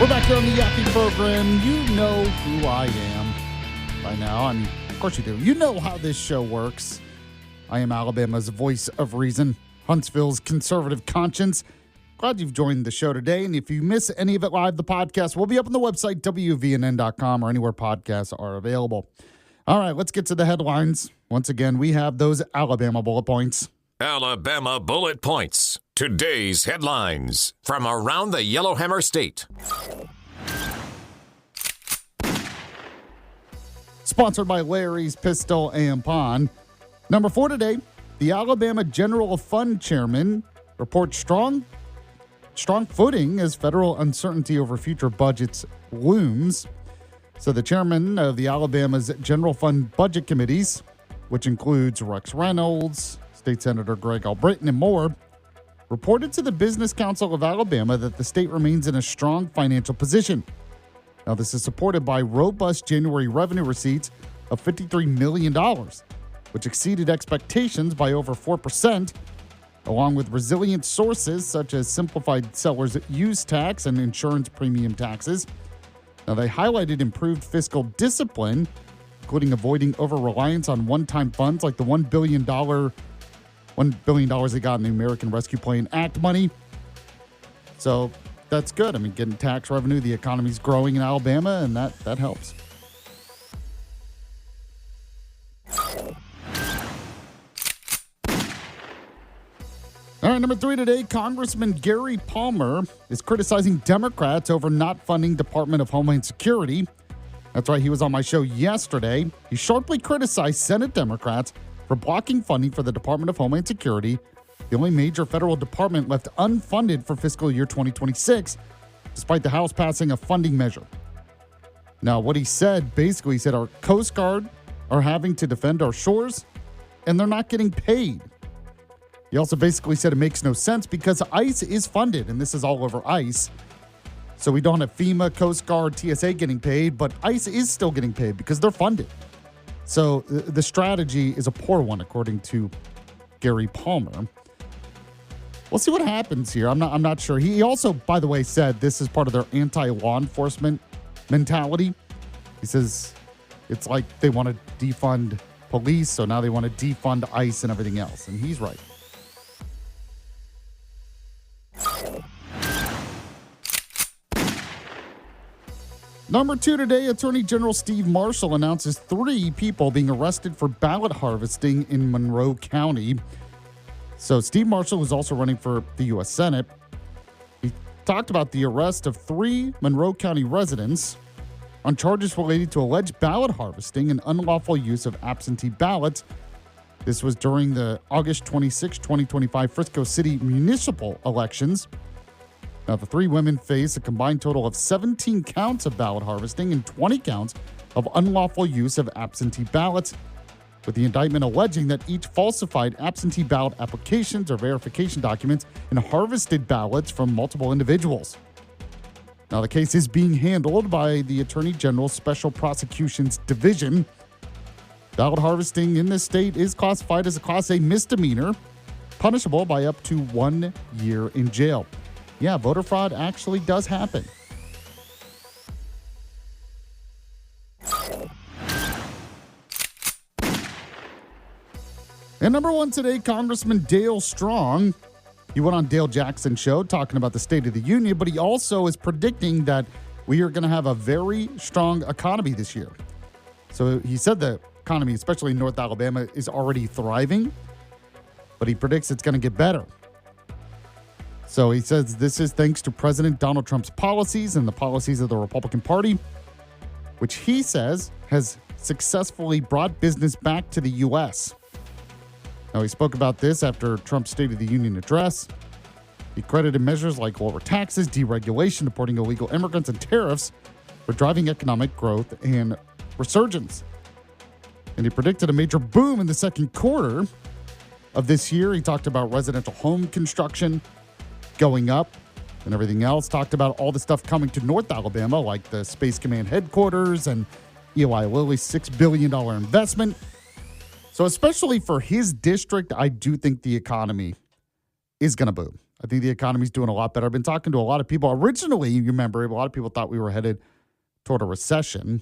We're back here on the Yaffee program. You know who I am by now. I mean, of course you do. You know how this show works. I am Alabama's voice of reason, Huntsville's conservative conscience. Glad you've joined the show today. And if you miss any of it live, the podcast will be up on the website, WVNN.com, or anywhere podcasts are available. All right, let's get to the headlines. Once again, we have those Alabama bullet points. Alabama bullet points. Today's headlines from around the Yellowhammer State. Sponsored by Larry's Pistol and Pawn. Number 4 today, the Alabama General Fund Chairman reports strong footing as federal uncertainty over future budgets looms. So the chairman of the Alabama's General Fund Budget Committees, which includes Rex Reynolds, State Senator Greg Albritton, and more, reported to the Business Council of Alabama that the state remains in a strong financial position. Now, this is supported by robust January revenue receipts of $53 million, which exceeded expectations by over 4%, along with resilient sources such as simplified seller's use tax and insurance premium taxes. Now, they highlighted improved fiscal discipline, including avoiding over-reliance on one-time funds like the $1 billion they got in the American Rescue Plan Act money. So that's good. I mean, getting tax revenue, the economy's growing in Alabama, and that helps. All right, number 3 today, Congressman Gary Palmer is criticizing Democrats over not funding Department of Homeland Security. That's right, he was on my show yesterday. He sharply criticized Senate Democrats for blocking funding for the Department of Homeland Security, the only major federal department left unfunded for fiscal year 2026, despite the House passing a funding measure. Now, what he said, basically, he said our Coast Guard are having to defend our shores, and they're not getting paid. He also basically said it makes no sense because ICE is funded, and this is all over ICE. So we don't have FEMA, Coast Guard, TSA getting paid, but ICE is still getting paid because they're funded. So the strategy is a poor one, according to Gary Palmer. We'll see what happens here. I'm not sure. He also, by the way, said this is part of their anti-law enforcement mentality. He says it's like they want to defund police, so now they want to defund ICE and everything else. And he's right. Number 2 today, Attorney General Steve Marshall announces 3 people being arrested for ballot harvesting in Monroe County. So Steve Marshall is also running for the U.S. Senate. He talked about the arrest of 3 Monroe County residents on charges related to alleged ballot harvesting and unlawful use of absentee ballots. This was during the August 26, 2025 Frisco City municipal elections. Now, the 3 women face a combined total of 17 counts of ballot harvesting and 20 counts of unlawful use of absentee ballots, with the indictment alleging that each falsified absentee ballot applications or verification documents and harvested ballots from multiple individuals. Now, the case is being handled by the Attorney General's Special Prosecutions Division. Ballot harvesting in this state is classified as a Class A misdemeanor, punishable by up to 1 year in jail. Yeah, voter fraud actually does happen. And number 1 today, Congressman Dale Strong. He went on Dale Jackson's show talking about the State of the Union, but he also is predicting that we are going to have a very strong economy this year. So he said the economy, especially in North Alabama, is already thriving, but he predicts it's going to get better. So he says this is thanks to President Donald Trump's policies and the policies of the Republican Party, which he says has successfully brought business back to the U.S. Now, he spoke about this after Trump's State of the Union address. He credited measures like lower taxes, deregulation, deporting illegal immigrants, and tariffs for driving economic growth and resurgence. And he predicted a major boom in the second quarter of this year. He talked about residential home construction going up and everything else. Talked about all the stuff coming to North Alabama, like the Space Command headquarters and Eli Lilly's $6 billion investment. So especially for his district, I do think the economy is going to boom. I think the economy's doing a lot better. I've been talking to a lot of people. Originally, you remember, a lot of people thought we were headed toward a recession,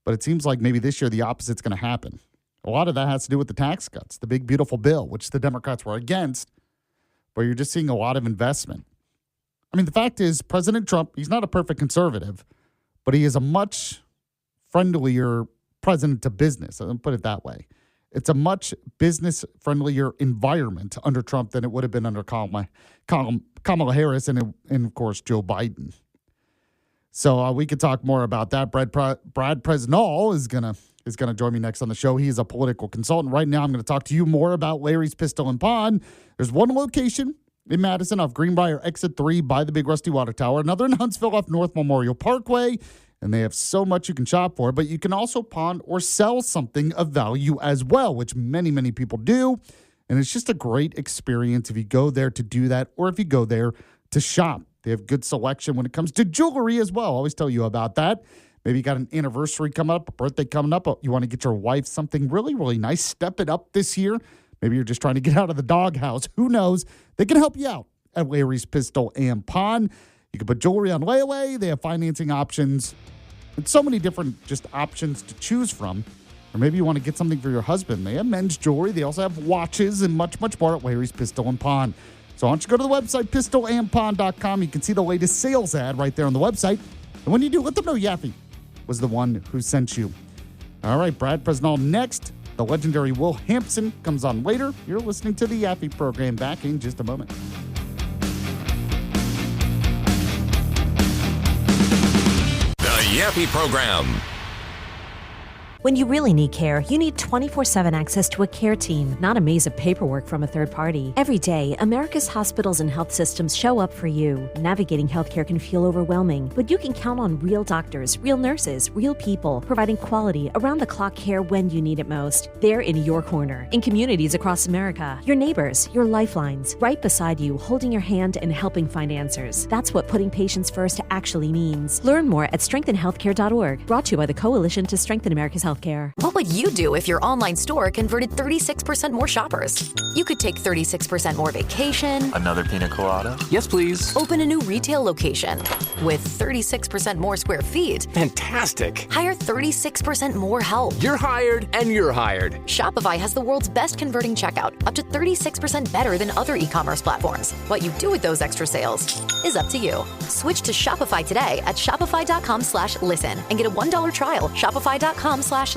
but it seems like maybe this year the opposite's going to happen. A lot of that has to do with the tax cuts, the big, beautiful bill, which the Democrats were against, but you're just seeing a lot of investment. I mean, the fact is, President Trump, he's not a perfect conservative, but he is a much friendlier president to business. I'll put it that way. It's a much business-friendlier environment under Trump than it would have been under Kamala Harris and of course, Joe Biden. So we could talk more about that. Brad Presnall is gonna join me next on the show. He's a political consultant. Right now, I'm going to talk to you more about Larry's Pistol and Pawn. There's one location in Madison off Greenbrier Exit 3 by the Big Rusty Water Tower. Another in Huntsville off North Memorial Parkway. And they have so much you can shop for, but you can also pawn or sell something of value as well, which many, many people do. And it's just a great experience if you go there to do that or if you go there to shop. They have good selection when it comes to jewelry as well. I always tell you about that. Maybe you got an anniversary coming up, a birthday coming up. You want to get your wife something really, really nice. Step it up this year. Maybe you're just trying to get out of the doghouse. Who knows? They can help you out at Larry's Pistol and Pawn. You can put jewelry on layaway. They have financing options and so many different just options to choose from. Or maybe you want to get something for your husband. They have men's jewelry. They also have watches and much, much more at Larry's Pistol and Pawn. So why don't you go to the website, pistolandpawn.com. You can see the latest sales ad right there on the website. And when you do, let them know Yaffee was the one who sent you. All right, Brad Presnall next. The legendary Will Hampson comes on later. You're listening to the Yaffee program. Back in just a moment. Yaffee program. When you really need care, you need 24/7 access to a care team, not a maze of paperwork from a third party. Every day, America's hospitals and health systems show up for you. Navigating healthcare can feel overwhelming, but you can count on real doctors, real nurses, real people, providing quality, around-the-clock care when you need it most. They're in your corner, in communities across America. Your neighbors, your lifelines, right beside you, holding your hand and helping find answers. That's what putting patients first actually means. Learn more at strengthenhealthcare.org. Brought to you by the Coalition to Strengthen America's Healthcare. What would you do if your online store converted 36% more shoppers? You could take 36% more vacation. Another pina colada? Yes, please. Open a new retail location with 36% more square feet. Fantastic. Hire 36% more help. You're hired and you're hired. Shopify has the world's best converting checkout, up to 36% better than other e-commerce platforms. What you do with those extra sales is up to you. Switch to Shopify today at shopify.com/listen and get a $1 trial. Shopify.com/listen.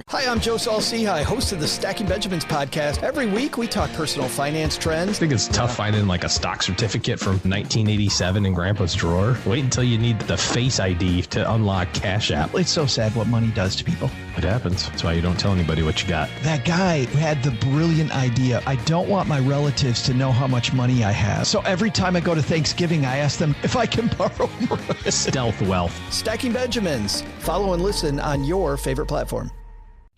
Hi, I'm Joe Saul-Sehy, host of the Stacking Benjamins podcast. Every week, we talk personal finance trends. I think it's tough finding like a stock certificate from 1987 in Grandpa's drawer. Wait until you need the Face ID to unlock Cash App. It's so sad what money does to people. It happens. That's why you don't tell anybody what you got. That guy had the brilliant idea. I don't want my relatives to know how much money I have. So every time I go to Thanksgiving, I ask them if I can borrow more. Stealth wealth. Stacking Benjamins. Follow and listen on your favorite platform.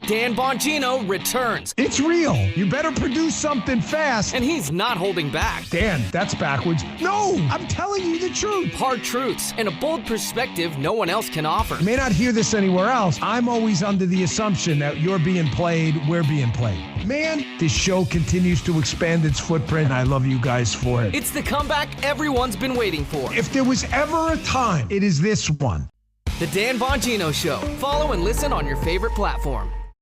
Dan Bongino returns. It's real. You better produce something fast. And he's not holding back. Dan, that's backwards. No, I'm telling you the truth. Hard truths and a bold perspective no one else can offer. You may not hear this anywhere else. I'm always under the assumption that you're being played, we're being played. Man, this show continues to expand its footprint, and I love you guys for it. It's the comeback everyone's been waiting for. If there was ever a time, it is this one. The Dan Bongino Show. Follow and listen on your favorite platform.